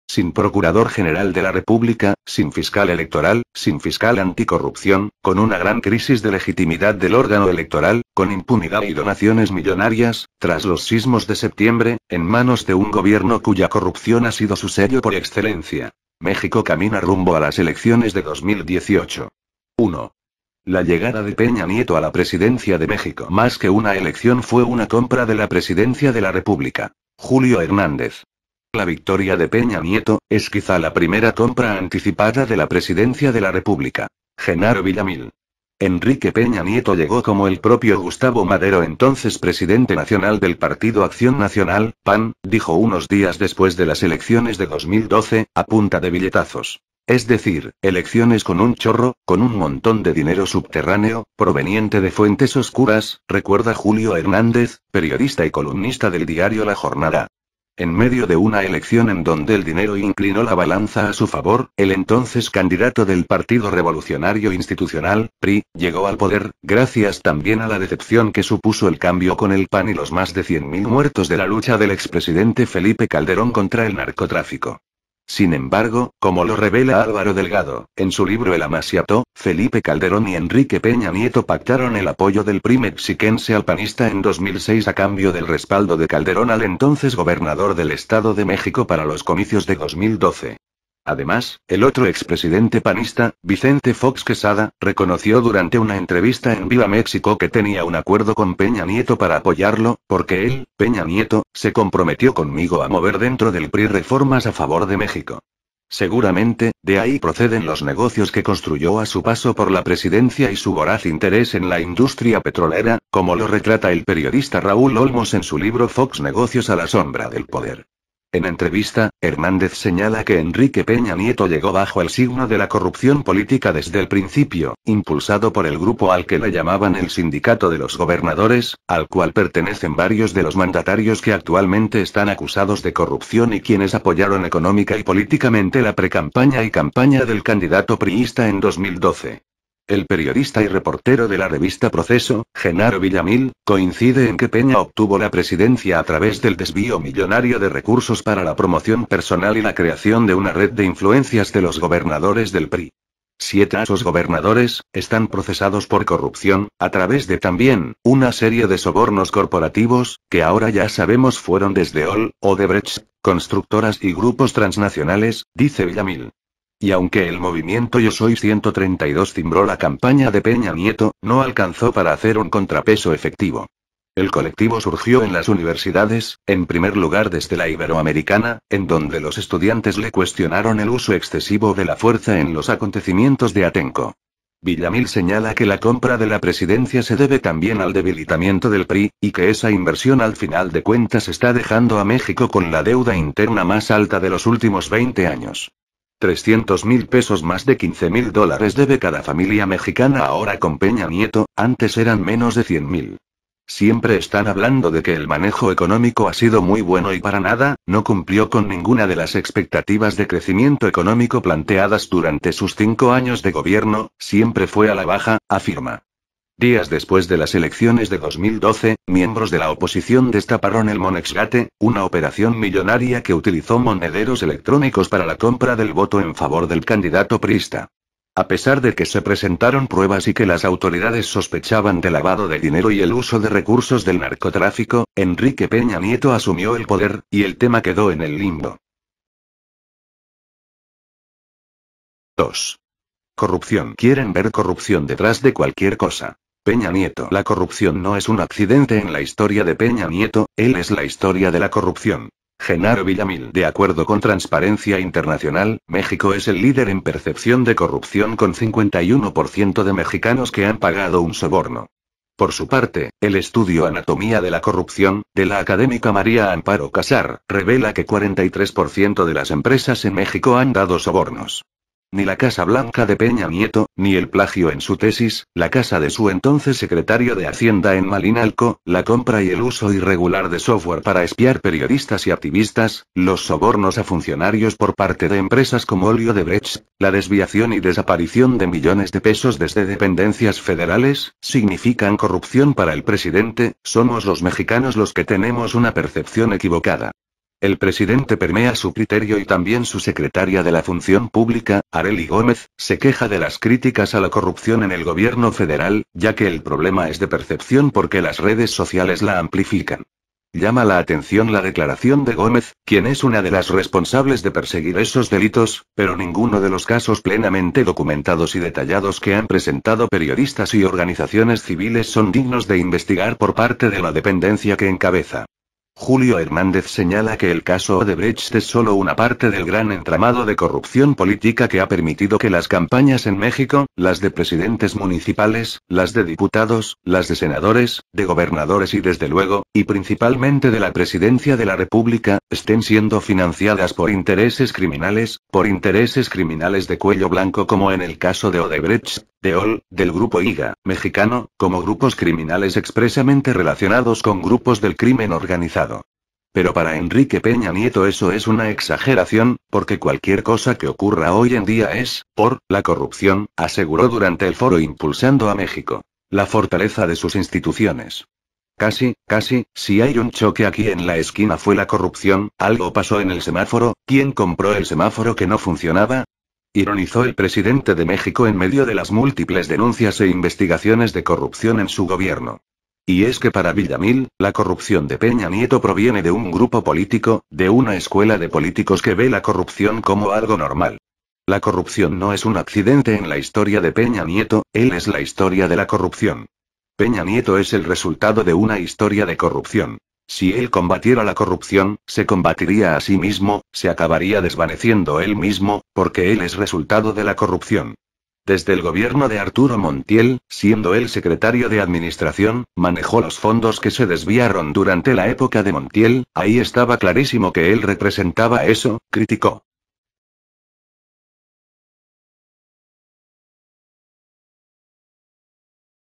Sin Procurador General de la República, sin fiscal electoral, sin fiscal anticorrupción, con una gran crisis de legitimidad del órgano electoral, con impunidad y donaciones millonarias, tras los sismos de septiembre, en manos de un gobierno cuya corrupción ha sido su sello por excelencia. México camina rumbo a las elecciones de 2018. 1. La llegada de Peña Nieto a la presidencia de México. Más que una elección, fue una compra de la presidencia de la República. Julio Hernández. La victoria de Peña Nieto es quizá la primera compra anticipada de la presidencia de la República. Genaro Villamil. Enrique Peña Nieto llegó como el propio Gustavo Madero, entonces presidente nacional del Partido Acción Nacional, PAN, dijo unos días después de las elecciones de 2012, a punta de billetazos. Es decir, elecciones con un chorro, con un montón de dinero subterráneo, proveniente de fuentes oscuras, recuerda Julio Hernández, periodista y columnista del diario La Jornada. En medio de una elección en donde el dinero inclinó la balanza a su favor, el entonces candidato del Partido Revolucionario Institucional, PRI, llegó al poder, gracias también a la decepción que supuso el cambio con el PAN y los más de 100.000 muertos de la lucha del expresidente Felipe Calderón contra el narcotráfico. Sin embargo, como lo revela Álvaro Delgado, en su libro El Amaciato, Felipe Calderón y Enrique Peña Nieto pactaron el apoyo del PRI mexiquense al panista en 2006 a cambio del respaldo de Calderón al entonces gobernador del Estado de México para los comicios de 2012. Además, el otro expresidente panista, Vicente Fox Quesada, reconoció durante una entrevista en Viva México que tenía un acuerdo con Peña Nieto para apoyarlo, porque él, Peña Nieto, se comprometió conmigo a mover dentro del PRI reformas a favor de México. Seguramente, de ahí proceden los negocios que construyó a su paso por la presidencia y su voraz interés en la industria petrolera, como lo retrata el periodista Raúl Olmos en su libro Fox Negocios a la sombra del poder. En entrevista, Hernández señala que Enrique Peña Nieto llegó bajo el signo de la corrupción política desde el principio, impulsado por el grupo al que le llamaban el Sindicato de los Gobernadores, al cual pertenecen varios de los mandatarios que actualmente están acusados de corrupción y quienes apoyaron económica y políticamente la precampaña y campaña del candidato priista en 2012. El periodista y reportero de la revista Proceso, Genaro Villamil, coincide en que Peña obtuvo la presidencia a través del desvío millonario de recursos para la promoción personal y la creación de una red de influencias de los gobernadores del PRI. 7 de esos gobernadores están procesados por corrupción, a través de también una serie de sobornos corporativos, que ahora ya sabemos fueron desde Odebrecht, constructoras y grupos transnacionales, dice Villamil. Y aunque el movimiento Yo Soy 132 cimbró la campaña de Peña Nieto, no alcanzó para hacer un contrapeso efectivo. El colectivo surgió en las universidades, en primer lugar desde la Iberoamericana, en donde los estudiantes le cuestionaron el uso excesivo de la fuerza en los acontecimientos de Atenco. Villamil señala que la compra de la presidencia se debe también al debilitamiento del PRI, y que esa inversión al final de cuentas está dejando a México con la deuda interna más alta de los últimos 20 años. 300.000 pesos, más de $15.000 debe cada familia mexicana ahora con Peña Nieto, antes eran menos de 100.000. Siempre están hablando de que el manejo económico ha sido muy bueno y para nada, no cumplió con ninguna de las expectativas de crecimiento económico planteadas durante sus 5 años de gobierno, siempre fue a la baja, afirma. Días después de las elecciones de 2012, miembros de la oposición destaparon el Monexgate, una operación millonaria que utilizó monederos electrónicos para la compra del voto en favor del candidato priista. A pesar de que se presentaron pruebas y que las autoridades sospechaban de lavado de dinero y el uso de recursos del narcotráfico, Enrique Peña Nieto asumió el poder, y el tema quedó en el limbo. 2. Corrupción. Quieren ver corrupción detrás de cualquier cosa. Peña Nieto. La corrupción no es un accidente en la historia de Peña Nieto, él es la historia de la corrupción. Genaro Villamil. De acuerdo con Transparencia Internacional, México es el líder en percepción de corrupción con 51% de mexicanos que han pagado un soborno. Por su parte, el estudio Anatomía de la Corrupción, de la académica María Amparo Casar, revela que 43% de las empresas en México han dado sobornos. Ni la Casa Blanca de Peña Nieto, ni el plagio en su tesis, la casa de su entonces secretario de Hacienda en Malinalco, la compra y el uso irregular de software para espiar periodistas y activistas, los sobornos a funcionarios por parte de empresas como Odebrecht, la desviación y desaparición de millones de pesos desde dependencias federales, significan corrupción para el presidente. Somos los mexicanos los que tenemos una percepción equivocada. El presidente permea su criterio y también su secretaria de la Función Pública, Arely Gómez, se queja de las críticas a la corrupción en el gobierno federal, ya que el problema es de percepción porque las redes sociales la amplifican. Llama la atención la declaración de Gómez, quien es una de las responsables de perseguir esos delitos, pero ninguno de los casos plenamente documentados y detallados que han presentado periodistas y organizaciones civiles son dignos de investigar por parte de la dependencia que encabeza. Julio Hernández señala que el caso Odebrecht es solo una parte del gran entramado de corrupción política que ha permitido que las campañas en México, las de presidentes municipales, las de diputados, las de senadores, de gobernadores y desde luego, y principalmente de la presidencia de la República, estén siendo financiadas por intereses criminales de cuello blanco como en el caso de Odebrecht, de OL, del grupo IGA, mexicano, como grupos criminales expresamente relacionados con grupos del crimen organizado. Pero para Enrique Peña Nieto eso es una exageración, porque cualquier cosa que ocurra hoy en día es, por, la corrupción, aseguró durante el foro Impulsando a México. La fortaleza de sus instituciones. Casi, si hay un choque aquí en la esquina fue la corrupción, algo pasó en el semáforo, ¿quién compró el semáforo que no funcionaba? Ironizó el presidente de México en medio de las múltiples denuncias e investigaciones de corrupción en su gobierno. Y es que para Villamil, la corrupción de Peña Nieto proviene de un grupo político, de una escuela de políticos que ve la corrupción como algo normal. La corrupción no es un accidente en la historia de Peña Nieto, él es la historia de la corrupción. Peña Nieto es el resultado de una historia de corrupción. Si él combatiera la corrupción, se combatiría a sí mismo, se acabaría desvaneciendo él mismo, porque él es resultado de la corrupción. Desde el gobierno de Arturo Montiel, siendo él secretario de Administración, manejó los fondos que se desviaron durante la época de Montiel, ahí estaba clarísimo que él representaba eso, criticó.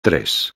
¡3!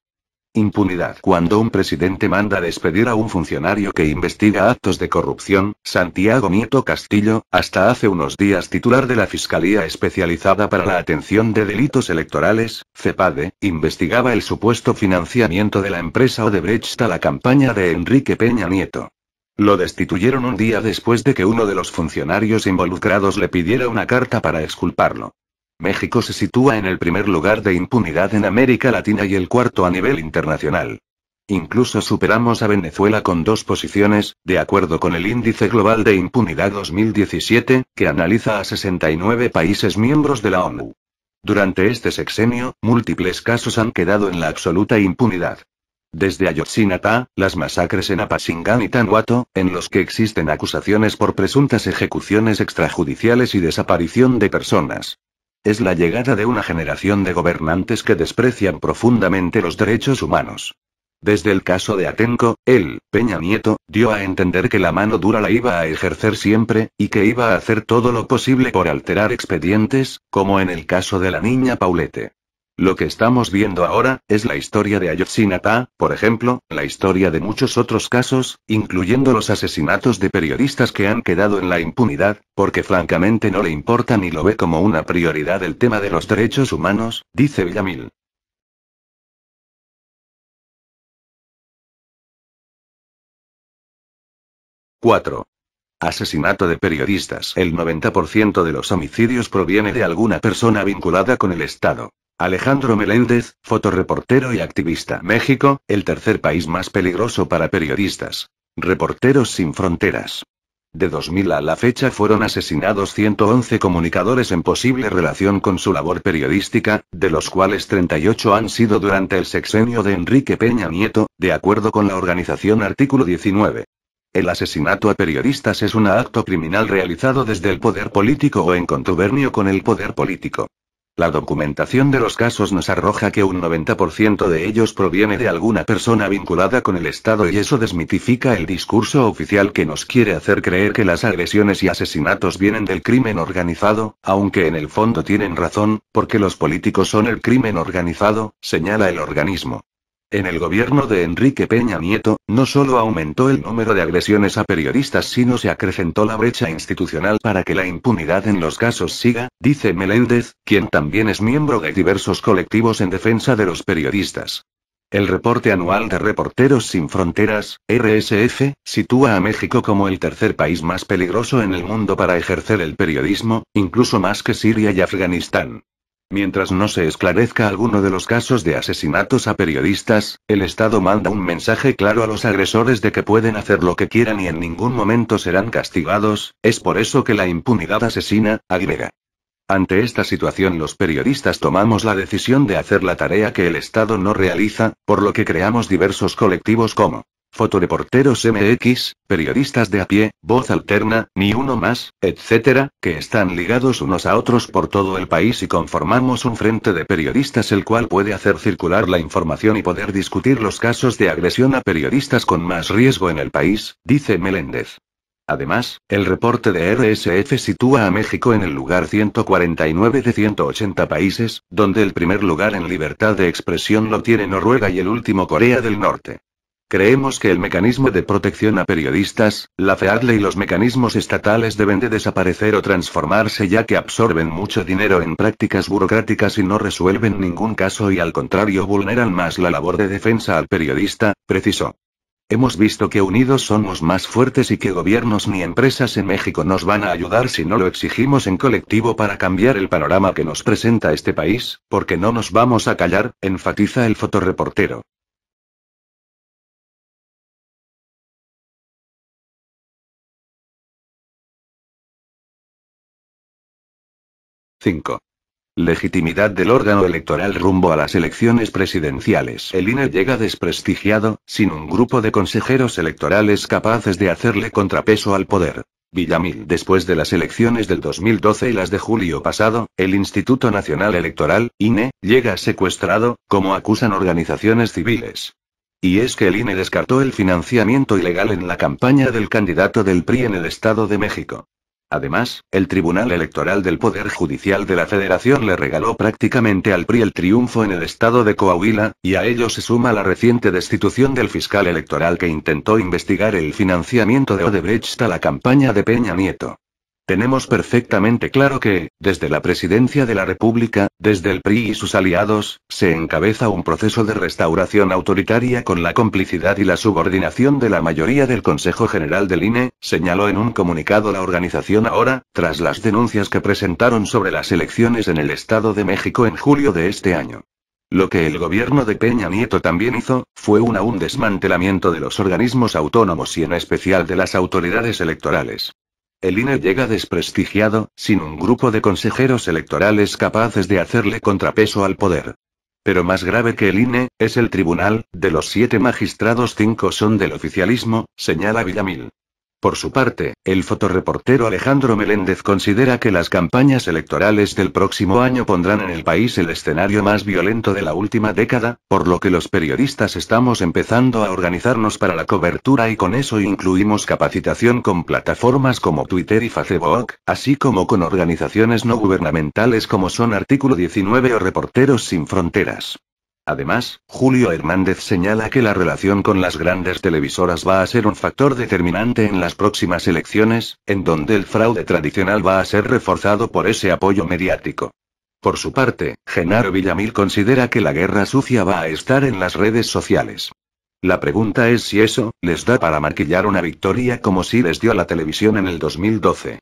Impunidad. Cuando un presidente manda despedir a un funcionario que investiga actos de corrupción, Santiago Nieto Castillo, hasta hace unos días titular de la Fiscalía Especializada para la Atención de Delitos Electorales, CEPADE, investigaba el supuesto financiamiento de la empresa Odebrecht a la campaña de Enrique Peña Nieto. Lo destituyeron un día después de que uno de los funcionarios involucrados le pidiera una carta para exculparlo. México se sitúa en el primer lugar de impunidad en América Latina y el cuarto a nivel internacional. Incluso superamos a Venezuela con 2 posiciones, de acuerdo con el Índice Global de Impunidad 2017, que analiza a 69 países miembros de la ONU. Durante este sexenio, múltiples casos han quedado en la absoluta impunidad. Desde Ayotzinapa, las masacres en Apatzingán y Tanhuato, en los que existen acusaciones por presuntas ejecuciones extrajudiciales y desaparición de personas. Es la llegada de una generación de gobernantes que desprecian profundamente los derechos humanos. Desde el caso de Atenco, él, Peña Nieto, dio a entender que la mano dura la iba a ejercer siempre, y que iba a hacer todo lo posible por alterar expedientes, como en el caso de la niña Paulette. Lo que estamos viendo ahora, es la historia de Ayotzinapa, por ejemplo, la historia de muchos otros casos, incluyendo los asesinatos de periodistas que han quedado en la impunidad, porque francamente no le importa ni lo ve como una prioridad el tema de los derechos humanos, dice Villamil. ¡4! Asesinato de periodistas. El 90% de los homicidios proviene de alguna persona vinculada con el Estado. Alejandro Meléndez, fotoreportero y activista. México, el tercer país más peligroso para periodistas. Reporteros sin Fronteras. De 2000 a la fecha fueron asesinados 111 comunicadores en posible relación con su labor periodística, de los cuales 38 han sido durante el sexenio de Enrique Peña Nieto, de acuerdo con la organización Artículo 19. El asesinato a periodistas es un acto criminal realizado desde el poder político o en contubernio con el poder político. La documentación de los casos nos arroja que un 90% de ellos proviene de alguna persona vinculada con el Estado y eso desmitifica el discurso oficial que nos quiere hacer creer que las agresiones y asesinatos vienen del crimen organizado, aunque en el fondo tienen razón, porque los políticos son el crimen organizado, señala el organismo. En el gobierno de Enrique Peña Nieto, no solo aumentó el número de agresiones a periodistas sino se acrecentó la brecha institucional para que la impunidad en los casos siga, dice Meléndez, quien también es miembro de diversos colectivos en defensa de los periodistas. El reporte anual de Reporteros Sin Fronteras, RSF, sitúa a México como el tercer país más peligroso en el mundo para ejercer el periodismo, incluso más que Siria y Afganistán. Mientras no se esclarezca alguno de los casos de asesinatos a periodistas, el Estado manda un mensaje claro a los agresores de que pueden hacer lo que quieran y en ningún momento serán castigados. Es por eso que la impunidad asesina, agrega. Ante esta situación los periodistas tomamos la decisión de hacer la tarea que el Estado no realiza, por lo que creamos diversos colectivos como Fotoreporteros MX, Periodistas de a pie, Voz Alterna, Ni Uno Más, etc., que están ligados unos a otros por todo el país y conformamos un frente de periodistas el cual puede hacer circular la información y poder discutir los casos de agresión a periodistas con más riesgo en el país, dice Meléndez. Además, el reporte de RSF sitúa a México en el lugar 149 de 180 países, donde el primer lugar en libertad de expresión lo tiene Noruega y el último Corea del Norte. Creemos que el mecanismo de protección a periodistas, la FEADLE y los mecanismos estatales deben de desaparecer o transformarse ya que absorben mucho dinero en prácticas burocráticas y no resuelven ningún caso y al contrario vulneran más la labor de defensa al periodista, precisó. Hemos visto que unidos somos más fuertes y que gobiernos ni empresas en México nos van a ayudar si no lo exigimos en colectivo para cambiar el panorama que nos presenta este país, porque no nos vamos a callar, enfatiza el fotoreportero. 5. Legitimidad del órgano electoral rumbo a las elecciones presidenciales. El INE llega desprestigiado, sin un grupo de consejeros electorales capaces de hacerle contrapeso al poder. Villamil. Después de las elecciones del 2012 y las de julio pasado, el Instituto Nacional Electoral, INE, llega secuestrado, como acusan organizaciones civiles. Y es que el INE descartó el financiamiento ilegal en la campaña del candidato del PRI en el Estado de México. Además, el Tribunal Electoral del Poder Judicial de la Federación le regaló prácticamente al PRI el triunfo en el estado de Coahuila, y a ello se suma la reciente destitución del fiscal electoral que intentó investigar el financiamiento de Odebrecht a la campaña de Peña Nieto. Tenemos perfectamente claro que, desde la Presidencia de la República, desde el PRI y sus aliados, se encabeza un proceso de restauración autoritaria con la complicidad y la subordinación de la mayoría del Consejo General del INE, señaló en un comunicado la organización ahora, tras las denuncias que presentaron sobre las elecciones en el Estado de México en julio de este año. Lo que el gobierno de Peña Nieto también hizo, fue un desmantelamiento de los organismos autónomos y en especial de las autoridades electorales. El INE llega desprestigiado, sin un grupo de consejeros electorales capaces de hacerle contrapeso al poder. Pero más grave que el INE, es el tribunal, de los 7 magistrados 5 son del oficialismo, señala Villamil. Por su parte, el fotoreportero Alejandro Meléndez considera que las campañas electorales del próximo año pondrán en el país el escenario más violento de la última década, por lo que los periodistas estamos empezando a organizarnos para la cobertura y con eso incluimos capacitación con plataformas como Twitter y Facebook, así como con organizaciones no gubernamentales como son Artículo 19 o Reporteros Sin Fronteras. Además, Julio Hernández señala que la relación con las grandes televisoras va a ser un factor determinante en las próximas elecciones, en donde el fraude tradicional va a ser reforzado por ese apoyo mediático. Por su parte, Genaro Villamil considera que la guerra sucia va a estar en las redes sociales. La pregunta es si eso les da para maquillar una victoria como si les dio la televisión en el 2012.